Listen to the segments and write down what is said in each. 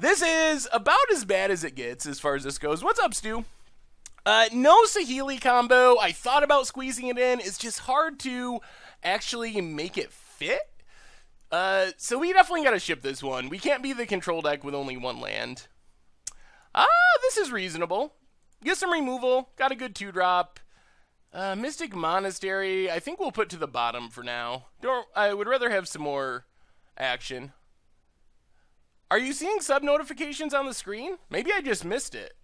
This is about as bad as it gets as far as this goes. What's up, Stu? No Sahili combo. I thought about squeezing it in. It's just hard to actually make it fit. So we definitely got to ship this one. We can't be the control deck with only one land. This is reasonable. Get some removal. Got a good 2-drop. Mystic Monastery, I think we'll put to the bottom for now. I would rather have some more action. Are you seeing sub notifications on the screen? Maybe I just missed it.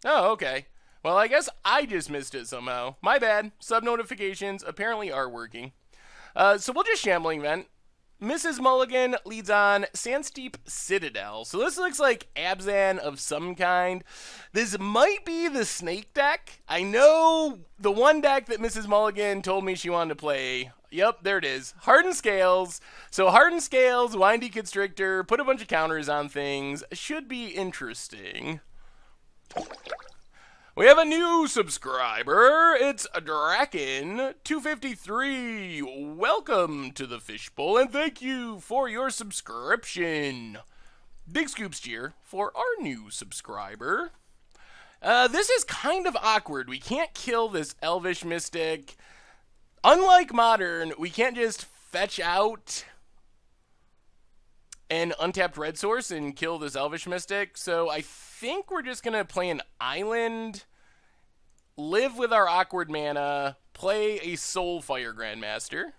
Oh, okay. Well, I guess I just missed it somehow. My bad. Sub notifications apparently are working. So we'll just Shambling Vent. Mrs. Mulligan leads on Sandsteep Citadel. So this looks like Abzan of some kind. This might be the Snake deck. I know the one deck that Mrs. Mulligan told me she wanted to play. Yep, there it is. Hardened Scales. So Hardened Scales, Windy Constrictor, put a bunch of counters on things. Should be interesting. We have a new subscriber. It's Draken253. Welcome to the Fishbowl, and thank you for your subscription. Big scoops cheer for our new subscriber. This is kind of awkward. We can't kill this Elvish Mystic. Unlike Modern, we can't just fetch out an untapped red source and kill this Elvish Mystic. So I think we're just going to play an island, live with our awkward mana, play a Soulfire Grandmaster.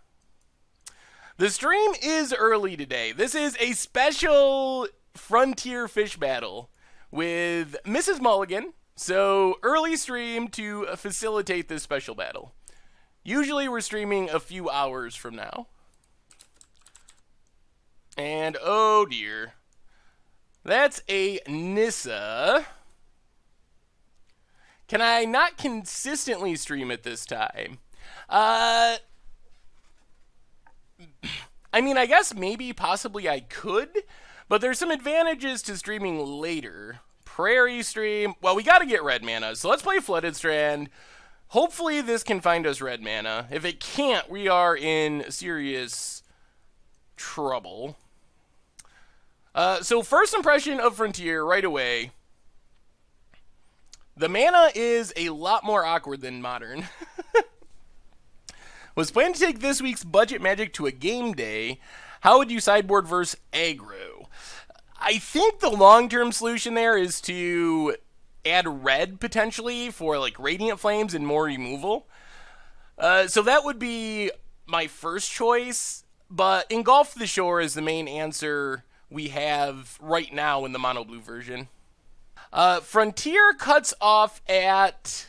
The stream is early today. This is a special Frontier Fish battle with Mrs. Mulligan. So early stream to facilitate this special battle. Usually we're streaming a few hours from now. And oh dear. That's a Nissa. Can I not consistently stream it this time? I mean, I guess maybe, possibly I could, but there's some advantages to streaming later. Prairie stream. Well, we got to get red mana, so let's play Flooded Strand. Hopefully this can find us red mana. If it can't, we are in serious trouble. So first impression of Frontier right away. The mana is a lot more awkward than Modern. Was planning to take this week's Budget Magic to a game day. How would you sideboard versus aggro? I think the long-term solution there is to add red potentially for like Radiant Flames and more removal. So that would be my first choice, but Engulf the Shore is the main answer we have right now in the mono blue version. Frontier cuts off at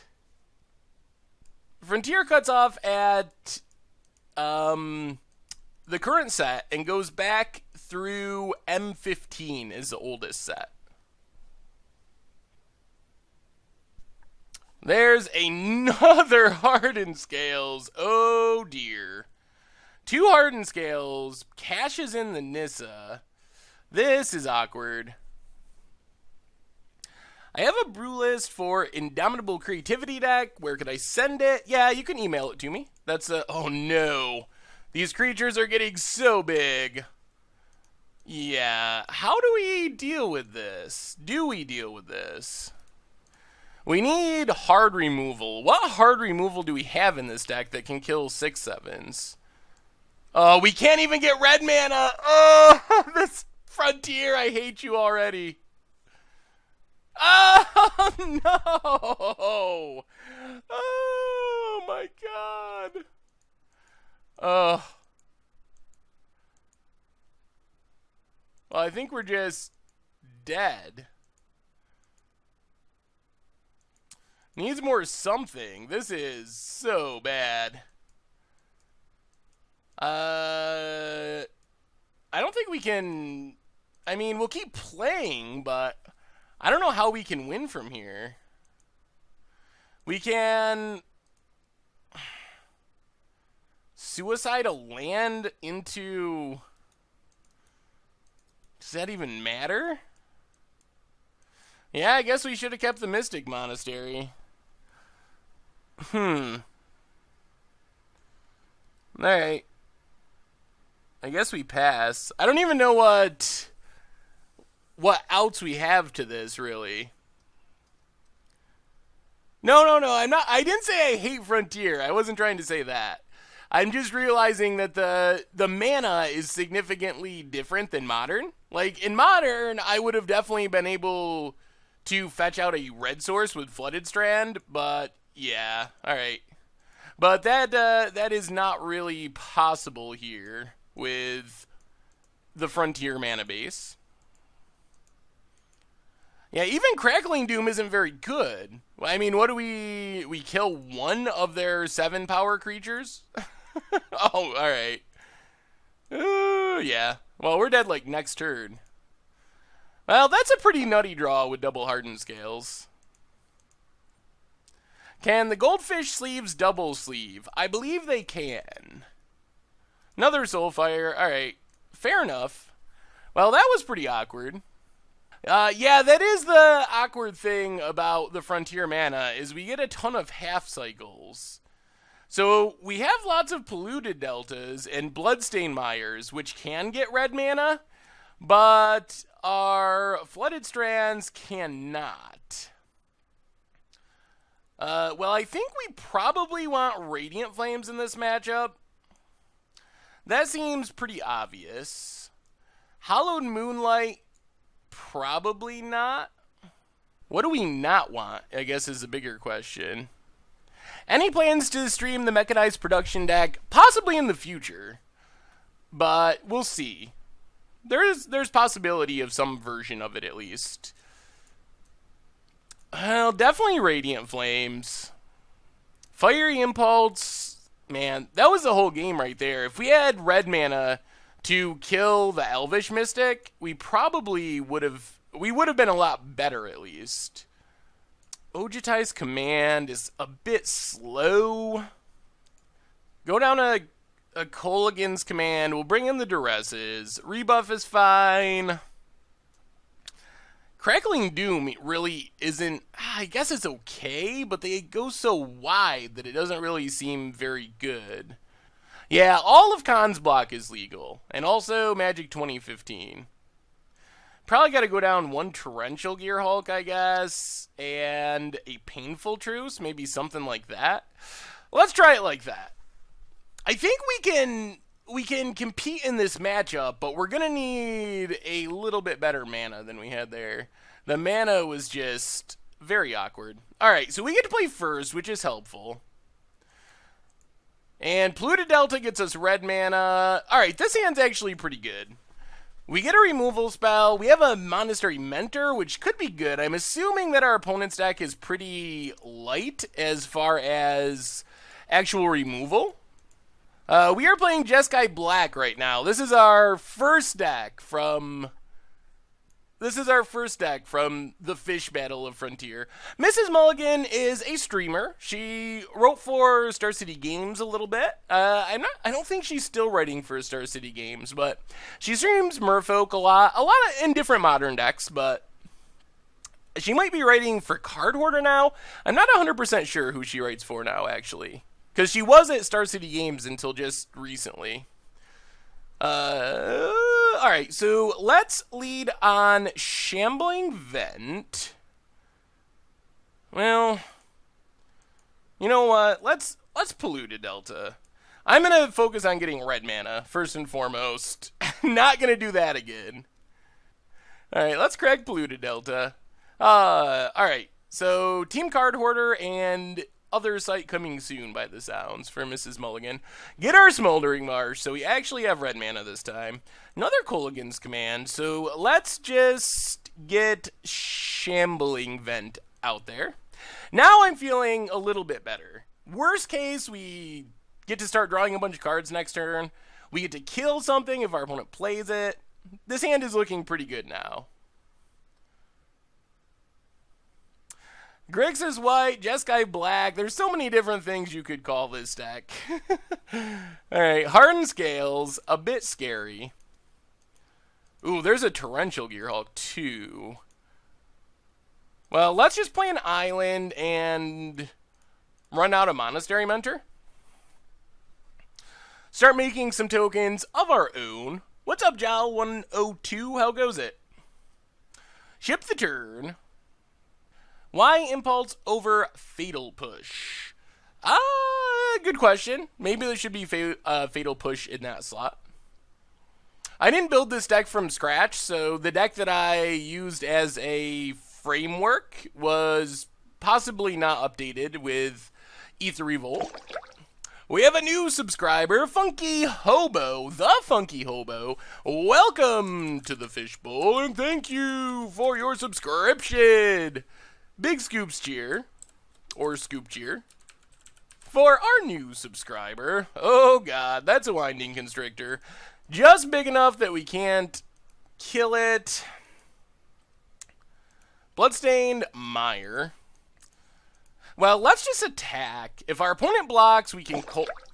the current set and goes back through M15 is the oldest set. There's another Hardened Scales. Oh dear. 2 Hardened Scales, cashes in the Nissa. This is awkward. I have a brew list for Indomitable Creativity deck. Where could I send it? Yeah, you can email it to me. That's oh no. These creatures are getting so big. Yeah, how do we deal with this? Do we deal with this? We need hard removal. What hard removal do we have in this deck that can kill 6/7s? Oh, we can't even get red mana. Oh, this Frontier, I hate you already. Oh, no. Oh, my God. Oh. Well, I think we're just dead. Needs more something. This is so bad. I don't think we can... I mean, we'll keep playing, but I don't know how we can win from here. We can suicide a land into... Does that even matter? Yeah, I guess we should have kept the Mystic Monastery. Alright. I guess we pass. I don't even know what outs we have to this, really. No, I'm not. I didn't say I hate Frontier. I wasn't trying to say that. I'm just realizing that the mana is significantly different than Modern. Like, in Modern, I would have definitely been able to fetch out a red source with Flooded Strand, but yeah, alright. But that is not really possible here with the Frontier mana base. Yeah, even Crackling Doom isn't very good. I mean, what do we kill one of their 7 power creatures? Oh, alright. Yeah. Well, we're dead like next turn. Well, that's a pretty nutty draw with double Hardened Scales. Can the Goldfish Sleeves double sleeve? I believe they can. Another Soulfire. Alright. Fair enough. Well, that was pretty awkward. Yeah, that is the awkward thing about the Frontier mana, is we get a ton of half cycles. So we have lots of Polluted Deltas and Bloodstain Mires, which can get red mana, but our Flooded Strands cannot. Well, I think we probably want Radiant Flames in this matchup. That seems pretty obvious. Hallowed Moonlight, probably not. What do we not want, I guess, is the bigger question. Any plans to stream the Mechanized Production deck? Possibly in the future, but we'll see. There's possibility of some version of it, at least. Well, definitely Radiant Flames. Fiery Impulse, man, that was the whole game right there. If we had red mana to kill the Elvish Mystic, we probably would have been a lot better, at least. Ojutai's Command is a bit slow. Go down a Kolaghan's Command. We'll bring in the Duresses. Rebuff is fine. Crackling Doom really isn't... I guess it's okay, but they go so wide that it doesn't really seem very good. Yeah, all of Khan's block is legal. And also Magic 2015. Probably got to go down one Torrential Gearhulk, I guess, and a Painful Truce, maybe something like that. Let's try it like that. I think we can compete in this matchup, but we're going to need a little bit better mana than we had there. The mana was just very awkward. Alright, so we get to play first, which is helpful. And Polluted Delta gets us red mana. Alright, this hand's actually pretty good. We get a removal spell. We have a Monastery Mentor, which could be good. I'm assuming that our opponent's deck is pretty light as far as actual removal. We are playing Jeskai Black right now. This is our first deck from the Fish Battle of Frontier. Mrs. Mulligan is a streamer. She wrote for Star City Games a little bit. I don't think she's still writing for Star City Games, but she streams Merfolk a lot in different Modern decks, but she might be writing for Card Hoarder now. I'm not 100% sure who she writes for now, actually, because she was at Star City Games until just recently. Alright, so let's lead on Shambling Vent. Well, you know what? Let's Polluted Delta. I'm going to focus on getting red mana, first and foremost. Not going to do that again. Alright, let's crack Polluted Delta. Alright, so Team Card Hoarder and other site coming soon by the sounds for Mrs. Mulligan. Get our Smoldering Marsh, so we actually have red mana this time. Another Kolaghan's Command, so let's just get Shambling Vent out there. Now I'm feeling a little bit better. Worst case, we get to start drawing a bunch of cards next turn. We get to kill something if our opponent plays it. This hand is looking pretty good now. Grix is white, Jeskai black. There's so many different things you could call this deck. Alright, Hardened Scales, a bit scary. Ooh, there's a Torrential Gearhulk too. Well, let's just play an island and run out a Monastery Mentor. start making some tokens of our own. What's up, Jal102? How goes it? Ship the turn. Why Impulse over Fatal Push? Good question. Maybe there should be Fatal Push in that slot. I didn't build this deck from scratch, so the deck that I used as a framework was possibly not updated with Ether Revolt. We have a new subscriber, Funky Hobo, the Funky Hobo. Welcome to the Fishbowl, and thank you for your subscription. Big Scoops cheer, or Scoop cheer, for our new subscriber. Oh god, that's a Winding Constrictor. Just big enough that we can't kill it. Bloodstained Mire. Well, let's just attack. If our opponent blocks, we can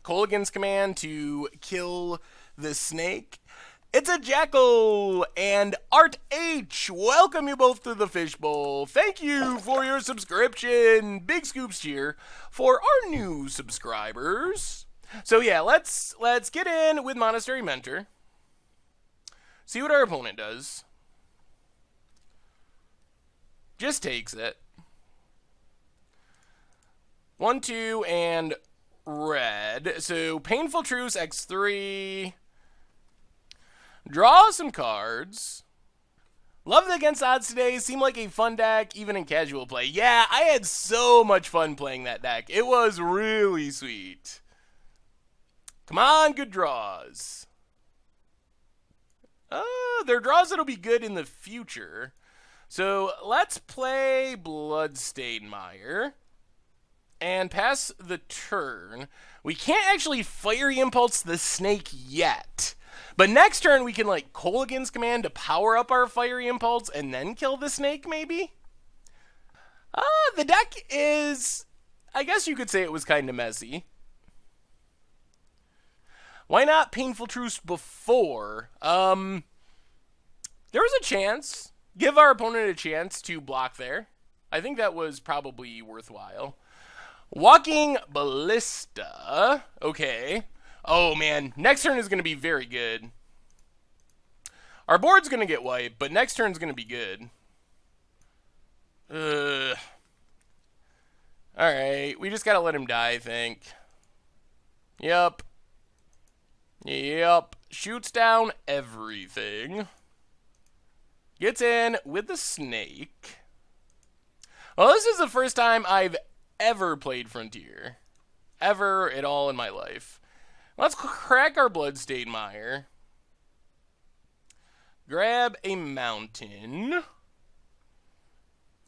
Colligan's Command to kill the snake. It's a Jackal and Art H. Welcome you both to the Fishbowl. Thank you for your subscription. Big Scoops cheer for our new subscribers. So yeah, let's get in with Monastery Mentor. See what our opponent does. Just takes it. 1, 2, and red. So Painful Truce, X3. Draw some cards. Love the Against Odds today. Seemed like a fun deck, even in casual play. Yeah, I had so much fun playing that deck. It was really sweet. Come on, good draws. They're draws that'll be good in the future. So let's play Bloodstained Mire and pass the turn. We can't actually Fiery Impulse the snake yet. But next turn we can like Colligan's Command to power up our Fiery Impulse and then kill the snake maybe? The deck is, I guess you could say it was kind of messy. Why not Painful Truce before? There was a chance. Give our opponent a chance to block there. I think that was probably worthwhile. Walking Ballista. Okay. Oh, man. Next turn is going to be very good. Our board's going to get wiped, but next turn's going to be good. Alright. We just got to let him die, I think. Yep. Yep. Shoots down everything. Gets in with the snake. Well, this is the first time I've ever played Frontier. Ever at all in my life. Let's crack our Bloodstained Mire. Grab a mountain.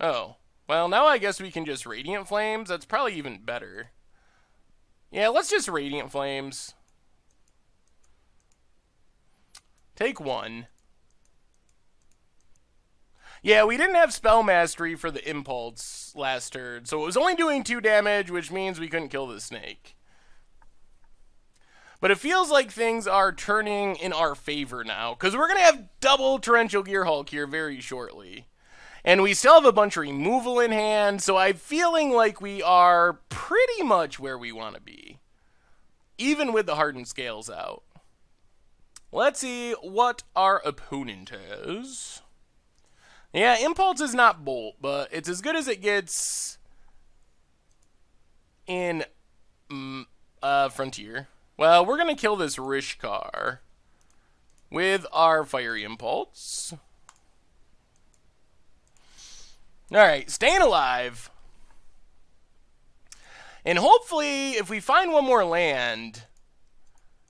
Oh. Well, now I guess we can just Radiant Flames. That's probably even better. Yeah, let's just Radiant Flames. Take 1. Yeah, we didn't have Spell Mastery for the Impulse last turn, so it was only doing 2 damage, which means we couldn't kill the snake. But it feels like things are turning in our favor now, because we're going to have double Torrential Gearhulk here very shortly. And we still have a bunch of removal in hand, so I'm feeling like we are pretty much where we want to be. Even with the Hardened Scales out. Let's see what our opponent has. Yeah, Impulse is not Bolt, but it's as good as it gets in Frontier. Well, we're going to kill this Rishkar with our Fiery Impulse. Alright, staying alive. And hopefully, if we find one more land,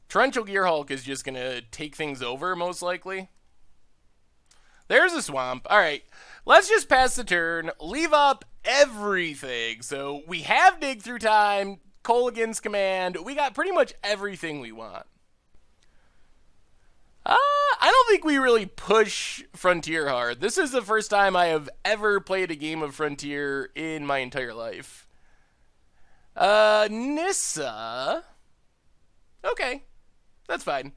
Torrential Gearhulk is just going to take things over, most likely. There's a swamp. Alright, let's just pass the turn, leave up everything. So we have Dig Through Time, Colligan's Command. We got pretty much everything we want. I don't think we really push Frontier hard. This is the first time I have ever played a game of Frontier in my entire life. Nissa. Okay, that's fine.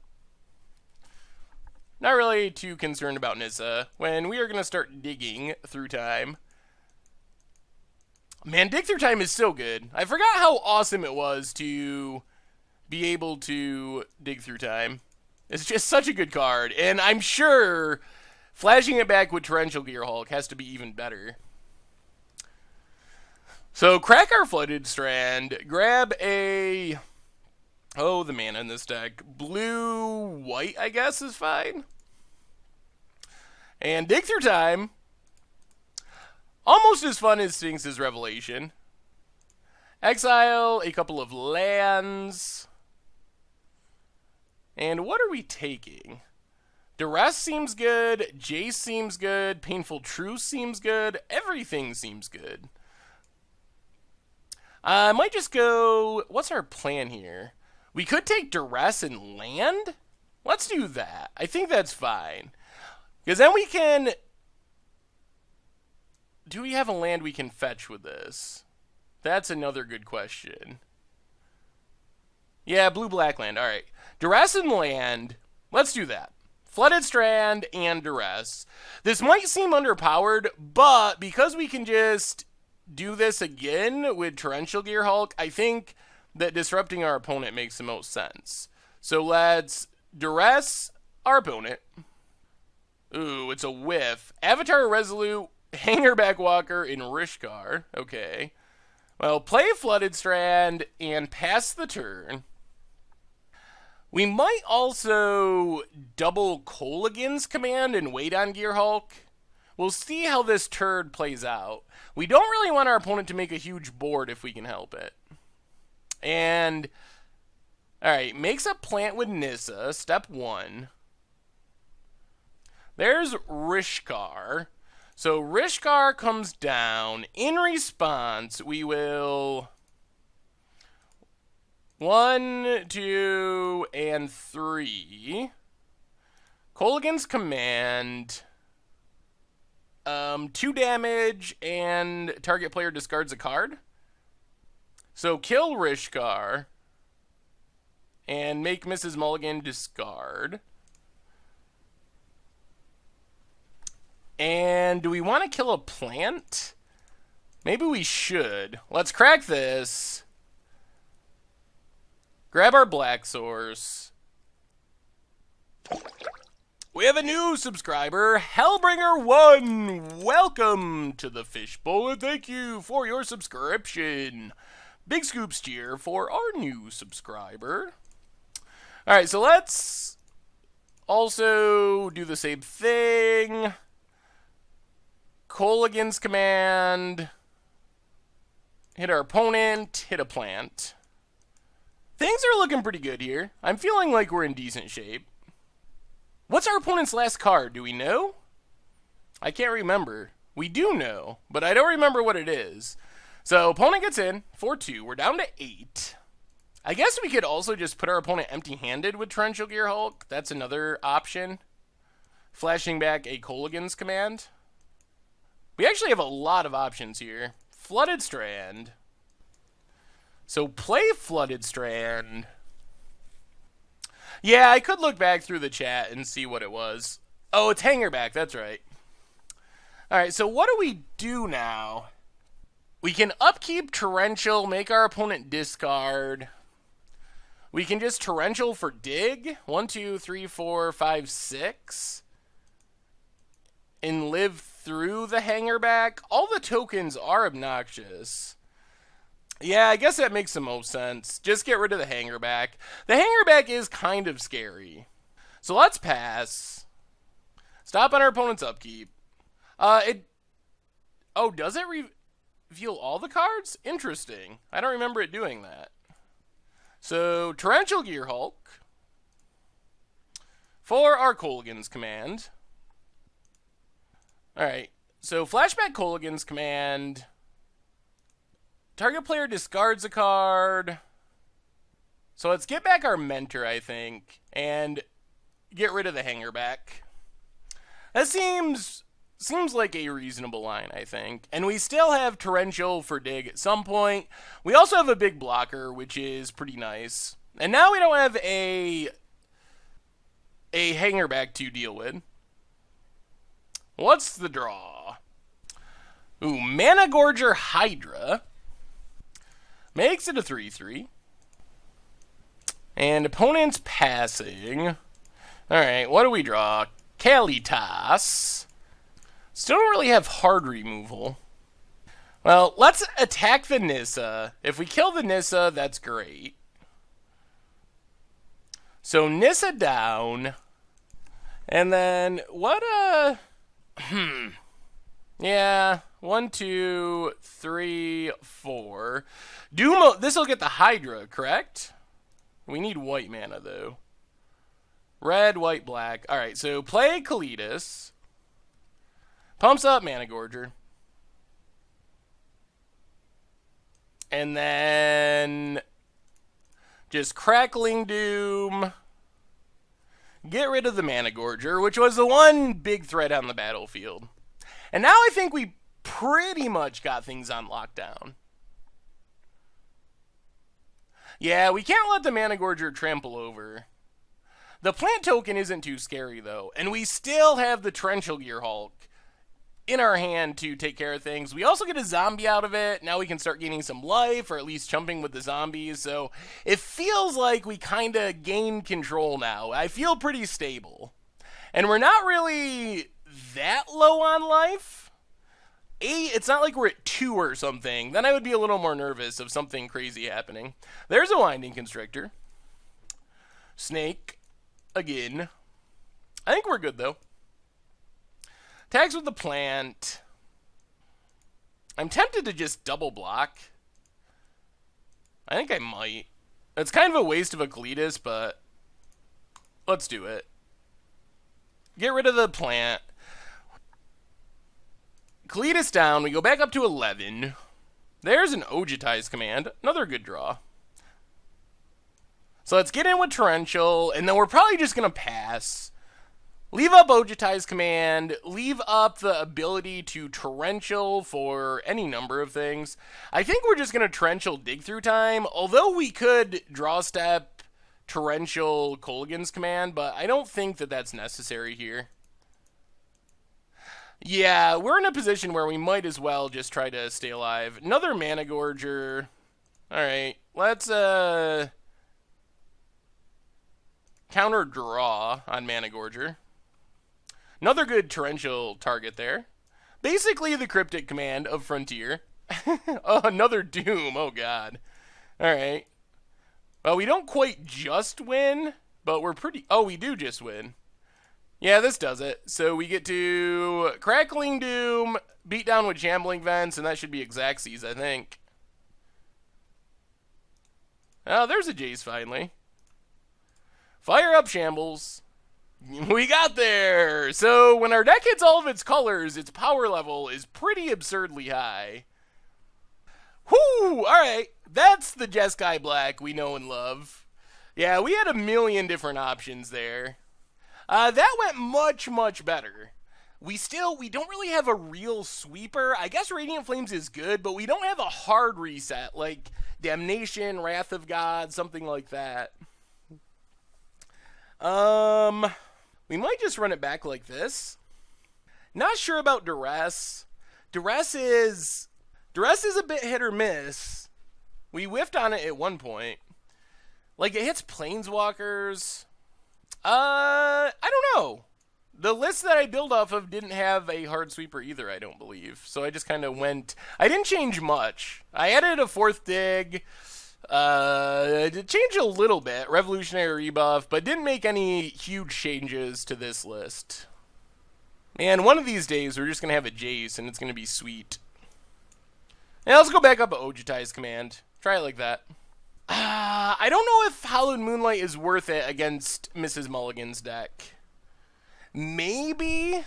Not really too concerned about Nissa when we are going to start digging through time. Man, Dig Through Time is so good. I forgot how awesome it was to be able to dig through time. It's just such a good card, and I'm sure flashing it back with Torrential Gearhulk has to be even better. So crack our Flooded Strand, grab a... Oh, the mana in this deck. Blue-white, I guess, is fine. And dig through time. Almost as fun as Sphinx's Revelation. Exile a couple of lands. And what are we taking? Duress seems good. Jace seems good. Painful Truce seems good. Everything seems good. I might just go... What's our plan here? We could take Duress and land? Let's do that. I think that's fine. Because then we can... Do we have a land we can fetch with this? That's another good question. Yeah, blue-black land. All right. Duress and land. Let's do that. Flooded Strand and Duress. This might seem underpowered, but because we can just do this again with Torrential Gearhulk, I think that disrupting our opponent makes the most sense. So let's Duress our opponent. Ooh, it's a whiff. Avatar Resolute, Hangerback Walker, and Rishkar. Okay. Well, play Flooded Strand and pass the turn. We might also double Kolaghan's command and wait on Gearhulk. We'll see how this turn plays out. We don't really want our opponent to make a huge board if we can help it. And, alright, makes a plant with Nissa, step 1. There's Rishkar. So Rishkar comes down. In response, we will... 1, 2, and 3. Kolaghan's command. 2 damage, and target player discards a card. So kill Rishkar. And make Mrs. Mulligan discard. And do we want to kill a plant? Maybe we should. Let's crack this. Grab our Black Source. We have a new subscriber, Hellbringer1. Welcome to the Fishbowl, and thank you for your subscription. Big scoops cheer for our new subscriber. Alright, so let's also do the same thing. Kolaghan's command. Hit our opponent, hit a plant. Things are looking pretty good here. I'm feeling like we're in decent shape. What's our opponent's last card? Do we know? I can't remember. We do know, but I don't remember what it is. So, opponent gets in, 4-2. We're down to 8. I guess we could also just put our opponent empty-handed with Torrential Gearhulk. That's another option. Flashing back a Kolaghan's command. We actually have a lot of options here. Flooded Strand. So, play Flooded Strand. Yeah, I could look back through the chat and see what it was. Oh, it's Hangerback, that's right. Alright, so what do we do now? We can upkeep Torrential, make our opponent discard. We can just Torrential for dig. 1, 2, 3, 4, 5, 6. And live through the Hangerback. All the tokens are obnoxious. Yeah, I guess that makes the most sense. Just get rid of the Hangerback. The Hangerback is kind of scary. So let's pass. Stop on our opponent's upkeep. Oh, does it reveal all the cards? Interesting. I don't remember it doing that. So, Torrential Gearhulk. For our Kolaghan's command. Alright, so flashback Kolaghan's command. Target player discards a card. So let's get back our Mentor, I think, and get rid of the Hangerback. That seems like a reasonable line, I think. And we still have Torrential for dig at some point. We also have a big blocker, which is pretty nice. And now we don't have a Hangerback to deal with. What's the draw? Ooh, Mana Gorger Hydra. Makes it a 3-3. And opponent's passing. Alright, what do we draw? Kalitas. Still don't really have hard removal. Well, let's attack the Nissa. If we kill the Nissa, that's great. So Nissa down. And then, what yeah, 1, 2, 3, 4. Doom, this'll get the Hydra, correct? We need white mana, though. Red, white, black. Alright, so play Kalitas. Pumps up Mana Gorger. And then just Crackling Doom. Get rid of the Mana Gorger, which was the one big threat on the battlefield. And now I think we pretty much got things on lockdown. Yeah, we can't let the Mana Gorger trample over. The plant token isn't too scary, though. And we still have the Torrential Gear Hulk in our hand to take care of things. We also get a zombie out of it. Now we can start gaining some life, or at least chumping with the zombies. So it feels like we kind of gained control now. I feel pretty stable. And we're not really that low on life. 8, it's not like we're at 2 or something. Then I would be a little more nervous of something crazy happening. There's a Winding Constrictor. Snake. Again. I think we're good, though. Tags with the plant. I'm tempted to just double block. I think I might. It's kind of a waste of a Kalitas, but let's do it. Get rid of the plant. Kalitas down. We go back up to 11. There's an Ojutai's Command. Another good draw. So let's get in with Torrential, and then we're probably just going to pass. Leave up Ojutai's Command, leave up the ability to Torrential for any number of things. I think we're just going to Torrential Dig Through Time, although we could Draw Step Torrential Kolaghan's Command, but I don't think that that's necessary here. Yeah, we're in a position where we might as well just try to stay alive. Another Mana Gorger. Alright, let's counter draw on Mana Gorger. Another good torrential target there. Basically the Cryptic Command of Frontier. Oh, another Doom. Oh, God. Alright. Well, we don't quite just win, but we're pretty... Oh, we do just win. Yeah, this does it. So we get to Crackling Doom, beat down with Shambling Vents, and that should be Xaxes, I think. Oh, there's a Jace finally. Fire up Shambles. We got there! So when our deck hits all of its colors, its power level is pretty absurdly high. Whoo! Alright, that's the Jeskai Black we know and love. Yeah, we had a million different options there. That went much, much better. We don't really have a real sweeper. I guess Radiant Flames is good, but we don't have a hard reset, like Damnation, Wrath of God, something like that. We might just run it back like this. Not sure about Duress. Duress is a bit hit or miss. We whiffed on it at one point. Like, it hits Planeswalkers. I don't know. The list that I build off of didn't have a hard sweeper either, I don't believe. So I just kind of went... I didn't change much. I added a 4th dig. It changed a little bit, Revolutionary Rebuff, but didn't make any huge changes to this list. And one of these days, we're just going to have a Jace, and it's going to be sweet. Now, let's go back up to Ojutai's Command. Try it like that. I don't know if Hallowed Moonlight is worth it against Mrs. Mulligan's deck. Maybe?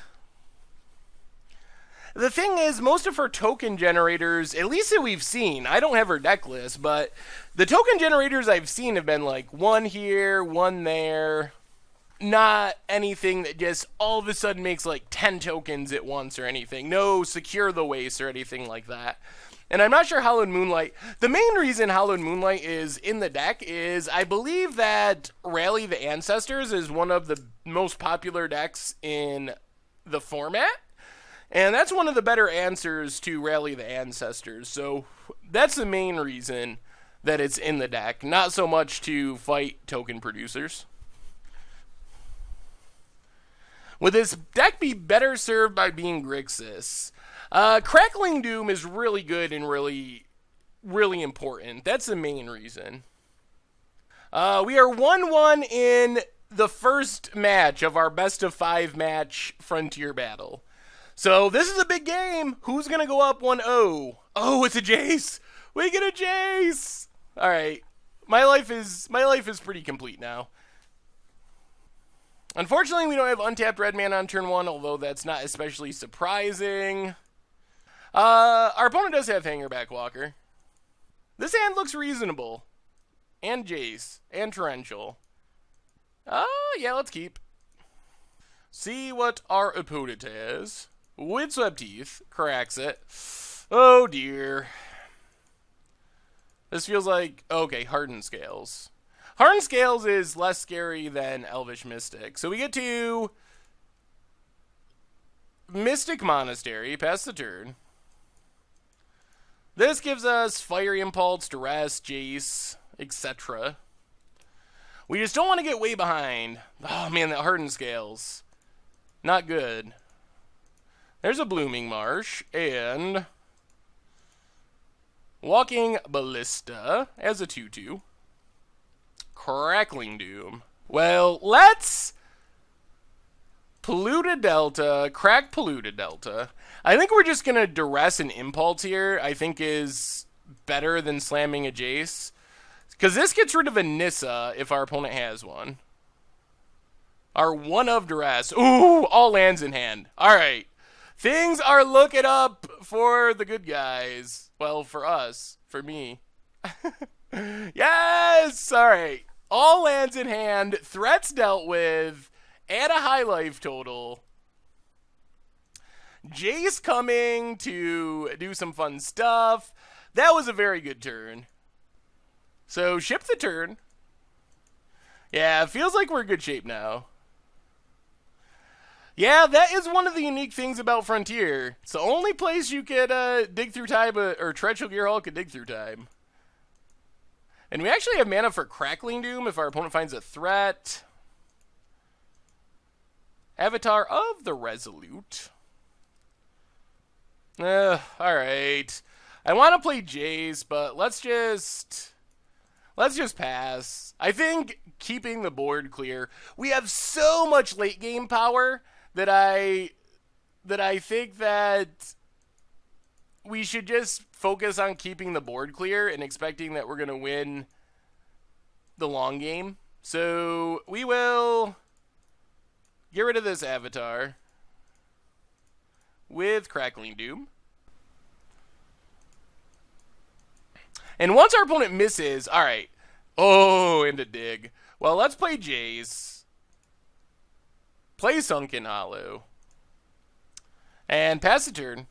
The thing is, most of her token generators, at least that we've seen, I don't have her deck list, but the token generators I've seen have been like 1 here, 1 there. Not anything that just all of a sudden makes like 10 tokens at once or anything. No Secure the Waste or anything like that. And I'm not sure Hallowed Moonlight... The main reason Hallowed Moonlight is in the deck is I believe that Rally the Ancestors is one of the most popular decks in the format. And that's one of the better answers to Rally the Ancestors. So that's the main reason that it's in the deck, not so much to fight token producers. Would this deck be better served by being Grixis? Crackling Doom is really good and really important. That's the main reason. We are 1-1 in the first match of our best of 5 match Frontier battle. So this is a big game. Who's going to go up 1-0? Oh, it's a Jace. We get a Jace. All right. My life is pretty complete now. Unfortunately, we don't have untapped red mana on turn 1, although that's not especially surprising. Our opponent does have Hangerback Walker. This hand looks reasonable. And Jace. And Torrential. Yeah, let's keep. See what our opponent has. Windswept Teeth. Cracks it. Oh, dear. This feels like... Okay, Hardened Scales. Hardened Scales is less scary than Elvish Mystic. So we get to... Mystic Monastery. Pass the turn. This gives us Fiery Impulse, Duress, Jace, etc. We just don't want to get way behind. Oh, man, that Hardened Scales. Not good. There's a Blooming Marsh, and... Walking Ballista as a 2-2. Crackling Doom. Well, let's... Polluted Delta, crack Polluted Delta. I think we're just going to Duress and Impulse here, I think is better than slamming a Jace. Because this gets rid of a Nissa if our opponent has one. Our one of Duress. Ooh, all lands in hand. Alright. Things are looking up for the good guys. Well, for us. For me. Yes! Alright. All lands in hand. Threats dealt with. And a high life total. Jace coming to do some fun stuff. That was a very good turn. So, ship the turn. Yeah, it feels like we're in good shape now. Yeah, that is one of the unique things about Frontier. It's the only place you could dig through time, or Torrential Gearhulk could dig through time. And we actually have mana for Crackling Doom if our opponent finds a threat. Avatar of the Resolute. Alright. I want to play Jace, but let's just pass. I think keeping the board clear. We have so much late game power that I think that we should just focus on keeping the board clear and expecting that we're going to win the long game. So we will get rid of this Avatar with Crackling Doom. And once our opponent misses, alright. Oh, and a dig. Well, let's play Jace. Play Sunken Hollow. And pass the turn.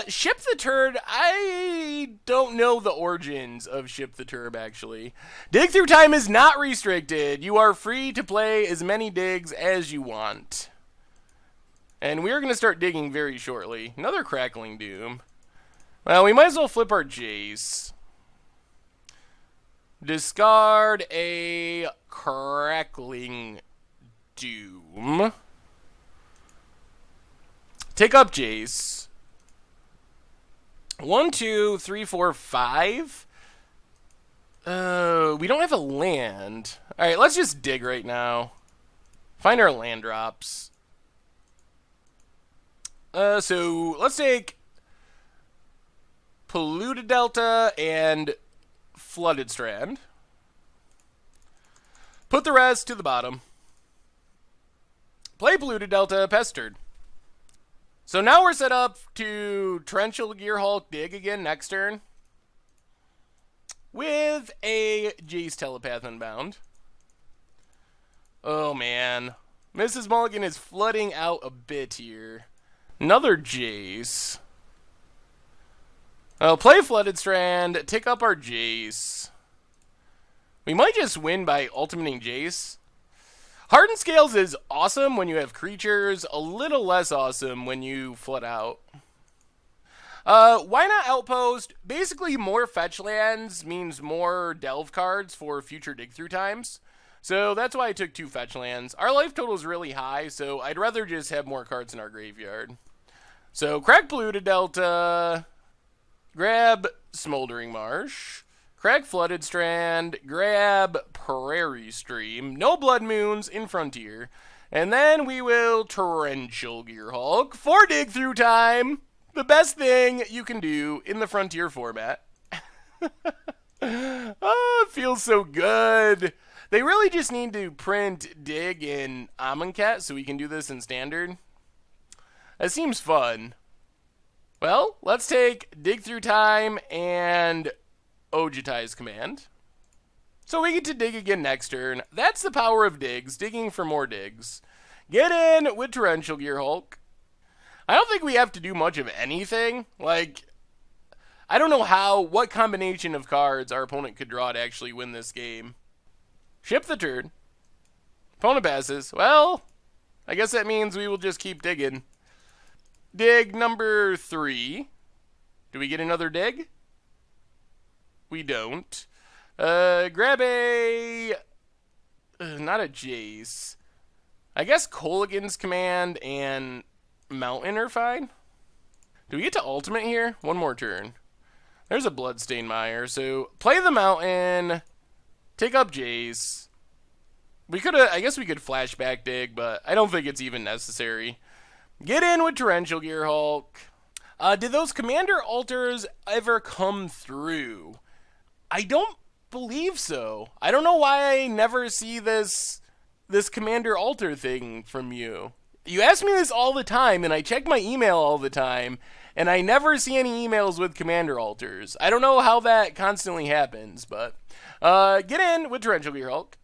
Ship the Turd, I don't know the origins of Ship the Turb, actually. Dig through time is not restricted. You are free to play as many digs as you want. And we're going to start digging very shortly. Another Crackling Doom. Well, we might as well flip our Jace. Discard a Crackling Doom. Take up Jace. 1, 2, 3, 4, 5. We don't have a land. Alright, let's just dig right now. Find our land drops. So let's take Polluted Delta and Flooded Strand. Put the rest to the bottom. Play Polluted Delta, Pestered. So now we're set up to Torrential Gearhulk dig again next turn. With a Jace Telepath Unbound. Oh man. Mrs. Mulligan is flooding out a bit here. Another Jace. Well, play Flooded Strand, take up our Jace. We might just win by ultimating Jace. Hardened Scales is awesome when you have creatures, a little less awesome when you flood out. Why not Outpost? Basically, more fetch lands means more delve cards for future dig through times. So that's why I took 2 fetch lands. Our life total is really high, so I'd rather just have more cards in our graveyard. So crack Polluted Delta, grab Smoldering Marsh, crack Flooded Strand, grab Prairie Stream, no Blood Moons in Frontier, and then we will Torrential Gearhulk for dig through time. The best thing you can do in the Frontier format. Oh, it feels so good. They really just need to print Dig in Amonkhet so we can do this in Standard. That seems fun. Well, let's take Dig Through Time and Ojutai's Command. So we get to dig again next turn. That's the power of digs, digging for more digs. Get in with Torrential Gearhulk. I don't think we have to do much of anything. Like, I don't know what combination of cards our opponent could draw to actually win this game. Ship the turn. Opponent passes. Well, I guess that means we will just keep digging. Dig number 3. Do we get another dig? We don't. Grab a... not a Jace. I guess Kolaghan's Command and Mountain are fine. Do we get to Ultimate here? One more turn. There's a Bloodstained Mire, so play the Mountain... Take up Jace. I guess we could flashback dig, but I don't think it's even necessary. Get in with Torrential Gearhulk. Did those Commander Altars ever come through? I don't believe so. I don't know why I never see this Commander Altar thing from you. You ask me this all the time, and I check my email all the time, and I never see any emails with Commander Altars. I don't know how that constantly happens, but... get in with Torrential Gearhulk.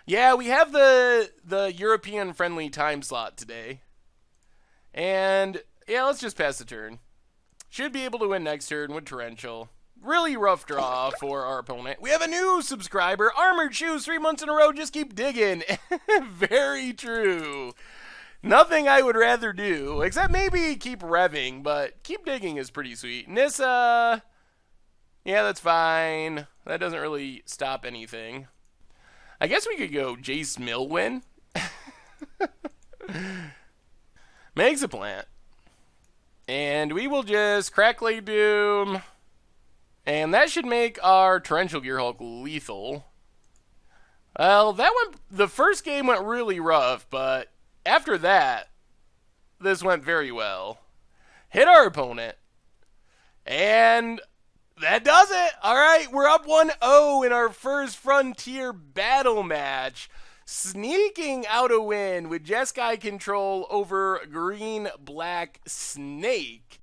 Yeah, we have the European-friendly time slot today. And, yeah, let's just pass the turn. Should be able to win next turn with Torrential. Really rough draw for our opponent. We have a new subscriber, Armored Shoes, 3 months in a row, just keep digging. Very true. Nothing I would rather do, except maybe keep revving, but keep digging is pretty sweet. Nissa... Yeah, that's fine. That doesn't really stop anything. I guess we could go Jace Millwin. Makes a plant. And we will just Crackly Doom. And that should make our Torrential Gearhulk lethal. Well, the first game went really rough, but after that, this went very well. Hit our opponent. And... that does it! Alright, we're up 1-0 in our first Frontier battle match. Sneaking out a win with Jeskai control over green-black Snake.